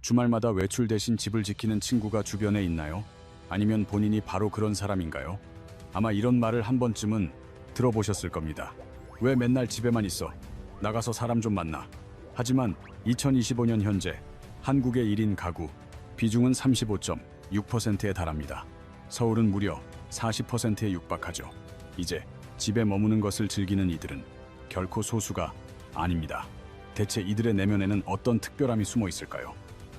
주말마다 외출 대신 집을 지키는 친구가 주변에 있나요? 아니면 본인이 바로 그런 사람인가요? 아마 이런 말을 한 번쯤은 들어보셨을 겁니다. 왜 맨날 집에만 있어? 나가서 사람 좀 만나. 하지만 2025년 현재 한국의 1인 가구 비중은 35.6%에 달합니다. 서울은 무려 40%에 육박하죠. 이제 집에 머무는 것을 즐기는 이들은 결코 소수가 아닙니다. 대체 이들의 내면에는 어떤 특별함이 숨어 있을까요?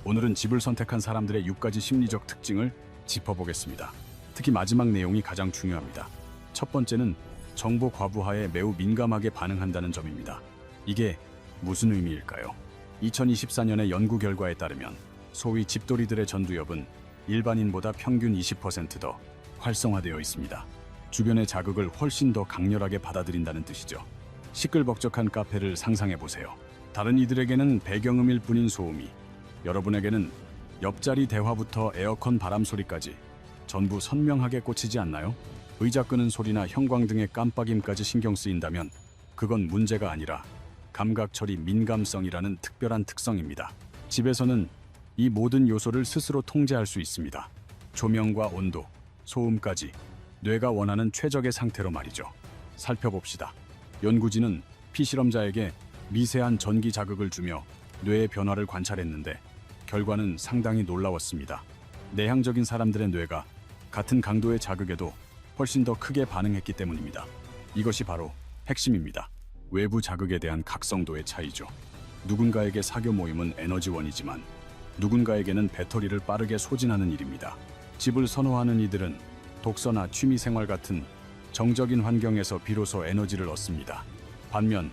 오늘은 집을 선택한 사람들의 6가지 심리적 특징을 짚어보겠습니다. 특히 마지막 내용이 가장 중요합니다. 첫 번째는 정보 과부하에 매우 민감하게 반응한다는 점입니다. 이게 무슨 의미일까요? 2024년의 연구 결과에 따르면 소위 집돌이들의 전두엽은 일반인보다 평균 20% 더 활성화되어 있습니다. 주변의 자극을 훨씬 더 강렬하게 받아들인다는 뜻이죠. 시끌벅적한 카페를 상상해보세요. 다른 이들에게는 배경음일 뿐인 소음이, 여러분에게는 옆자리 대화부터 에어컨 바람 소리까지 전부 선명하게 꽂히지 않나요? 의자 끄는 소리나 형광등의 깜빡임까지 신경 쓰인다면 그건 문제가 아니라 감각 처리 민감성이라는 특별한 특성입니다. 집에서는 이 모든 요소를 스스로 통제할 수 있습니다. 조명과 온도, 소음까지 뇌가 원하는 최적의 상태로 말이죠. 살펴봅시다. 연구진은 피실험자에게 미세한 전기 자극을 주며 뇌의 변화를 관찰했는데 결과는 상당히 놀라웠습니다. 내향적인 사람들의 뇌가 같은 강도의 자극에도 훨씬 더 크게 반응했기 때문입니다. 이것이 바로 핵심입니다. 외부 자극에 대한 각성도의 차이죠. 누군가에게 사교 모임은 에너지원이지만 누군가에게는 배터리를 빠르게 소진하는 일입니다. 집을 선호하는 이들은 독서나 취미생활 같은 정적인 환경에서 비로소 에너지를 얻습니다. 반면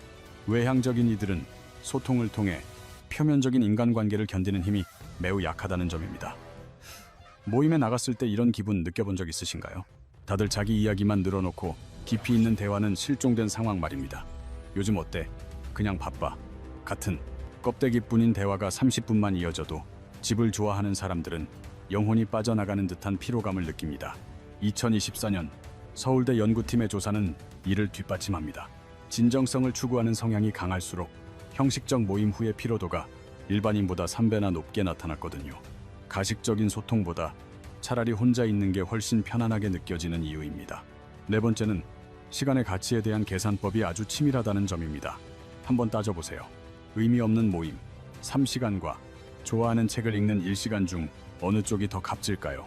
외향적인 이들은 소통을 통해 표면적인 인간관계를 견디는 힘이 매우 약하다는 점입니다. 모임에 나갔을 때 이런 기분 느껴본 적 있으신가요? 다들 자기 이야기만 늘어놓고 깊이 있는 대화는 실종된 상황 말입니다. 요즘 어때? 그냥 바빠. 같은 껍데기뿐인 대화가 30분만 이어져도 집을 좋아하는 사람들은 영혼이 빠져나가는 듯한 피로감을 느낍니다. 2024년 서울대 연구팀의 조사는 이를 뒷받침합니다. 진정성을 추구하는 성향이 강할수록 형식적 모임 후의 피로도가 일반인보다 3배나 높게 나타났거든요. 가식적인 소통보다 차라리 혼자 있는 게 훨씬 편안하게 느껴지는 이유입니다. 네 번째는 시간의 가치에 대한 계산법이 아주 치밀하다는 점입니다. 한번 따져보세요. 의미 없는 모임 3시간과 좋아하는 책을 읽는 1시간 중 어느 쪽이 더 값질까요?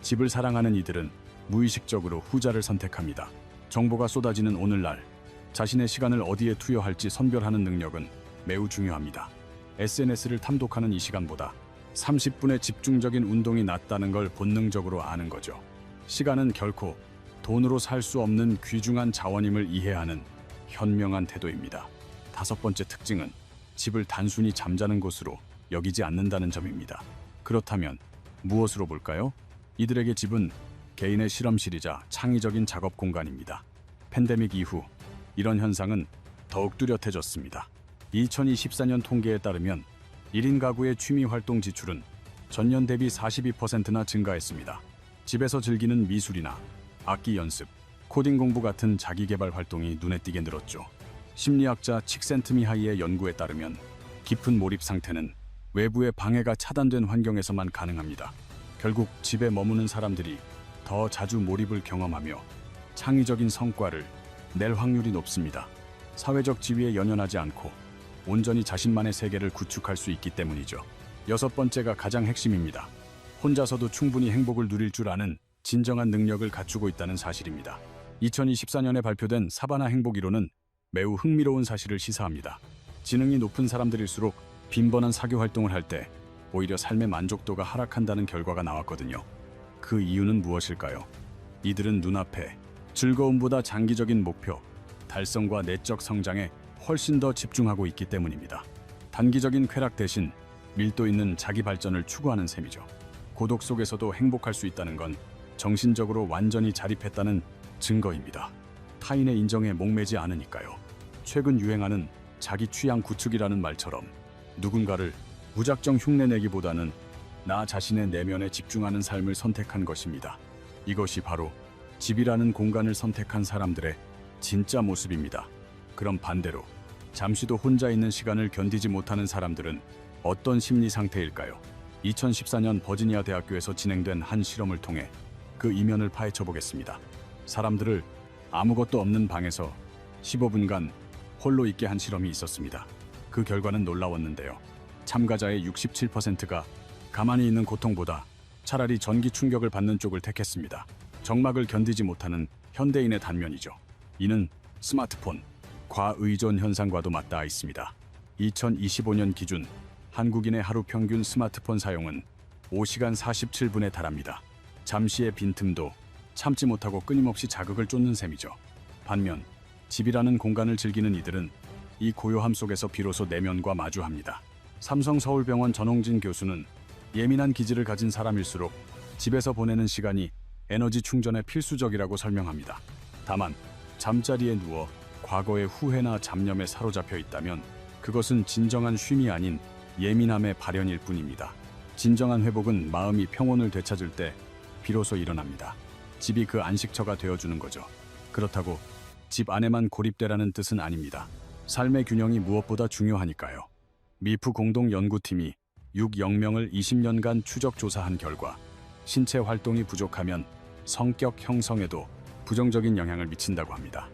집을 사랑하는 이들은 무의식적으로 후자를 선택합니다. 정보가 쏟아지는 오늘날 자신의 시간을 어디에 투여할지 선별하는 능력은 매우 중요합니다. SNS를 탐독하는 이 시간보다 30분의 집중적인 운동이 낫다는 걸 본능적으로 아는 거죠. 시간은 결코 돈으로 살 수 없는 귀중한 자원임을 이해하는 현명한 태도입니다. 다섯 번째 특징은 집을 단순히 잠자는 곳으로 여기지 않는다는 점입니다. 그렇다면 무엇으로 볼까요? 이들에게 집은 개인의 실험실이자 창의적인 작업 공간입니다. 팬데믹 이후 이런 현상은 더욱 뚜렷해졌습니다. 2024년 통계에 따르면 1인 가구의 취미 활동 지출은 전년 대비 42%나 증가했습니다. 집에서 즐기는 미술이나 악기 연습, 코딩 공부 같은 자기개발 활동이 눈에 띄게 늘었죠. 심리학자 칙센트미하이의 연구에 따르면 깊은 몰입 상태는 외부의 방해가 차단된 환경에서만 가능합니다. 결국 집에 머무는 사람들이 더 자주 몰입을 경험하며 창의적인 성과를 낼 확률이 높습니다. 사회적 지위에 연연하지 않고 온전히 자신만의 세계를 구축할 수 있기 때문이죠. 여섯 번째가 가장 핵심입니다. 혼자서도 충분히 행복을 누릴 줄 아는 진정한 능력을 갖추고 있다는 사실입니다. 2024년에 발표된 사바나 행복 이론은 매우 흥미로운 사실을 시사합니다. 지능이 높은 사람들일수록 빈번한 사교 활동을 할 때 오히려 삶의 만족도가 하락한다는 결과가 나왔거든요. 그 이유는 무엇일까요? 이들은 눈앞에 즐거움보다 장기적인 목표, 달성과 내적 성장에 훨씬 더 집중하고 있기 때문입니다. 단기적인 쾌락 대신 밀도 있는 자기 발전을 추구하는 셈이죠. 고독 속에서도 행복할 수 있다는 건 정신적으로 완전히 자립했다는 증거입니다. 타인의 인정에 목매지 않으니까요. 최근 유행하는 자기 취향 구축이라는 말처럼 누군가를 무작정 흉내내기보다는 나 자신의 내면에 집중하는 삶을 선택한 것입니다. 이것이 바로 집이라는 공간을 선택한 사람들의 진짜 모습입니다. 그럼 반대로 잠시도 혼자 있는 시간을 견디지 못하는 사람들은 어떤 심리 상태일까요? 2014년 버지니아 대학교에서 진행된 한 실험을 통해 그 이면을 파헤쳐 보겠습니다. 사람들을 아무것도 없는 방에서 15분간 홀로 있게 한 실험이 있었습니다. 그 결과는 놀라웠는데요. 참가자의 67%가 가만히 있는 고통보다 차라리 전기 충격을 받는 쪽을 택했습니다. 정막을 견디지 못하는 현대인의 단면이죠. 이는 스마트폰 과의존 현상과도 맞닿아 있습니다. 2025년 기준 한국인의 하루 평균 스마트폰 사용은 5시간 47분에 달합니다. 잠시의 빈틈도 참지 못하고 끊임없이 자극을 쫓는 셈이죠. 반면 집이라는 공간을 즐기는 이들은 이 고요함 속에서 비로소 내면과 마주합니다. 삼성서울병원 전홍진 교수는 예민한 기질을 가진 사람일수록 집에서 보내는 시간이 에너지 충전에 필수적이라고 설명합니다. 다만 잠자리에 누워 과거의 후회나 잡념에 사로잡혀 있다면 그것은 진정한 쉼이 아닌 예민함의 발현일 뿐입니다. 진정한 회복은 마음이 평온을 되찾을 때 비로소 일어납니다. 집이 그 안식처가 되어주는 거죠. 그렇다고 집 안에만 고립되라는 뜻은 아닙니다. 삶의 균형이 무엇보다 중요하니까요. 미프 공동연구팀이 6영명을 20년간 추적 조사한 결과 신체 활동이 부족하면 성격 형성에도 부정적인 영향을 미친다고 합니다.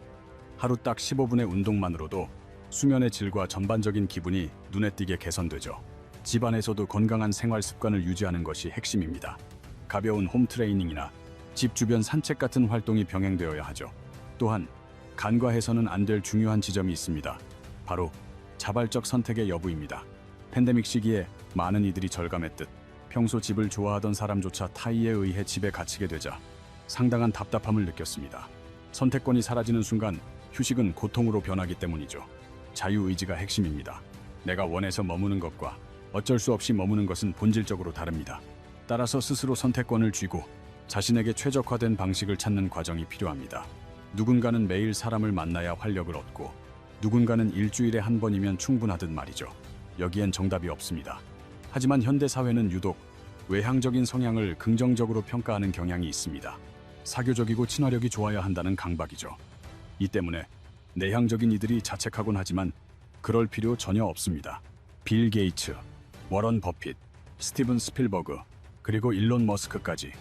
하루 딱 15분의 운동만으로도 수면의 질과 전반적인 기분이 눈에 띄게 개선되죠. 집안에서도 건강한 생활 습관을 유지하는 것이 핵심입니다. 가벼운 홈 트레이닝이나 집 주변 산책 같은 활동이 병행되어야 하죠. 또한 간과해서는 안 될 중요한 지점이 있습니다. 바로 자발적 선택의 여부입니다. 팬데믹 시기에 많은 이들이 절감했듯 평소 집을 좋아하던 사람조차 타의에 의해 집에 갇히게 되자 상당한 답답함을 느꼈습니다. 선택권이 사라지는 순간 휴식은 고통으로 변하기 때문이죠. 자유의지가 핵심입니다. 내가 원해서 머무는 것과 어쩔 수 없이 머무는 것은 본질적으로 다릅니다. 따라서 스스로 선택권을 쥐고 자신에게 최적화된 방식을 찾는 과정이 필요합니다. 누군가는 매일 사람을 만나야 활력을 얻고 누군가는 일주일에 한 번이면 충분하듯 말이죠. 여기엔 정답이 없습니다. 하지만 현대 사회는 유독 외향적인 성향을 긍정적으로 평가하는 경향이 있습니다. 사교적이고 친화력이 좋아야 한다는 강박이죠. 이 때문에 내향적인 이들이 자책하곤 하지만 그럴 필요 전혀 없습니다. 빌 게이츠, 워런 버핏, 스티븐 스필버그, 그리고 일론 머스크까지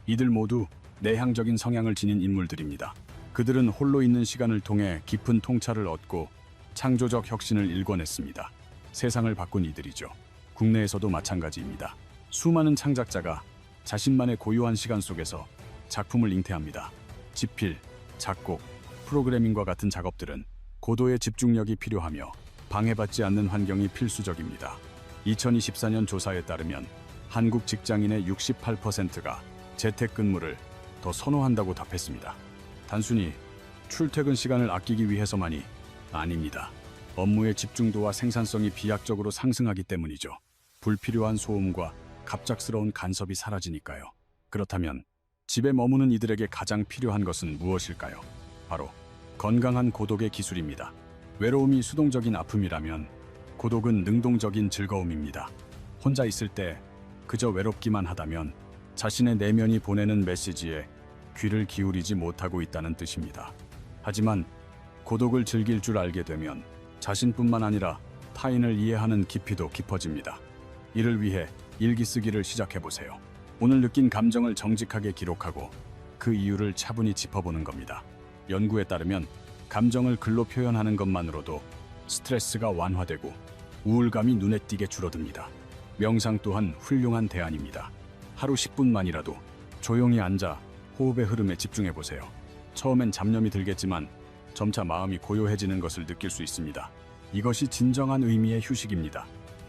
이들 모두 내향적인 성향을 지닌 인물들입니다. 그들은 홀로 있는 시간을 통해 깊은 통찰을 얻고 창조적 혁신을 일궈냈습니다. 세상을 바꾼 이들이죠. 국내에서도 마찬가지입니다. 수많은 창작자가 자신만의 고요한 시간 속에서 작품을 잉태합니다. 집필, 작곡, 프로그래밍과 같은 작업들은 고도의 집중력이 필요하며 방해받지 않는 환경이 필수적입니다. 2024년 조사에 따르면 한국 직장인의 68%가 재택근무를 더 선호한다고 답했습니다. 단순히 출퇴근 시간을 아끼기 위해서만이 아닙니다. 업무의 집중도와 생산성이 비약적으로 상승하기 때문이죠. 불필요한 소음과 갑작스러운 간섭이 사라지니까요. 그렇다면 집에 머무는 이들에게 가장 필요한 것은 무엇일까요? 바로 건강한 고독의 기술입니다. 외로움이 수동적인 아픔이라면 고독은 능동적인 즐거움입니다. 혼자 있을 때 그저 외롭기만 하다면 자신의 내면이 보내는 메시지에 귀를 기울이지 못하고 있다는 뜻입니다. 하지만 고독을 즐길 줄 알게 되면 자신뿐만 아니라 타인을 이해하는 깊이도 깊어집니다. 이를 위해 일기 쓰기를 시작해보세요. 오늘 느낀 감정을 정직하게 기록하고 그 이유를 차분히 짚어보는 겁니다. 연구에 따르면 감정을 글로 표현하는 것만으로도 스트레스가 완화되고 우울감이 눈에 띄게 줄어듭니다. 명상 또한 훌륭한 대안입니다. 하루 10분만이라도 조용히 앉아 호흡의 흐름에 집중해보세요. 처음엔 잡념이 들겠지만 점차 마음이 고요해지는 것을 느낄 수 있습니다. 이것이 진정한 의미의 휴식입니다.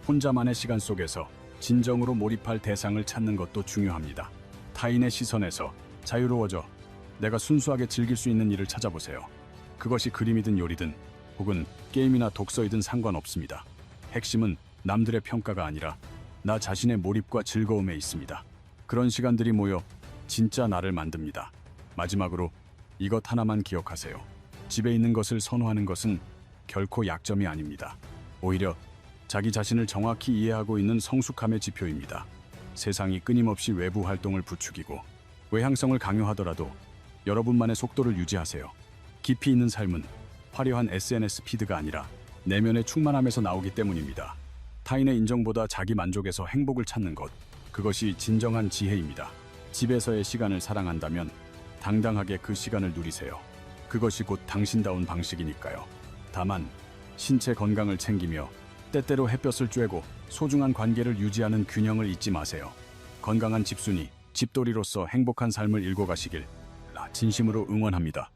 혼자만의 시간 속에서 진정으로 몰입할 대상을 찾는 것도 중요합니다. 타인의 시선에서 자유로워져 내가 순수하게 즐길 수 있는 일을 찾아보세요. 그것이 그림이든 요리든 혹은 게임이나 독서이든 상관없습니다. 핵심은 남들의 평가가 아니라 나 자신의 몰입과 즐거움에 있습니다. 그런 시간들이 모여 진짜 나를 만듭니다. 마지막으로 이것 하나만 기억하세요. 집에 있는 것을 선호하는 것은 결코 약점이 아닙니다. 오히려 자기 자신을 정확히 이해하고 있는 성숙함의 지표입니다. 세상이 끊임없이 외부 활동을 부추기고 외향성을 강요하더라도 여러분만의 속도를 유지하세요. 깊이 있는 삶은 화려한 SNS 피드가 아니라 내면의 충만함에서 나오기 때문입니다. 타인의 인정보다 자기 만족에서 행복을 찾는 것, 그것이 진정한 지혜입니다. 집에서의 시간을 사랑한다면 당당하게 그 시간을 누리세요. 그것이 곧 당신다운 방식이니까요. 다만 신체 건강을 챙기며 때때로 햇볕을 쬐고 소중한 관계를 유지하는 균형을 잊지 마세요. 건강한 집순이, 집돌이로서 행복한 삶을 일궈가시길 진심으로 응원합니다.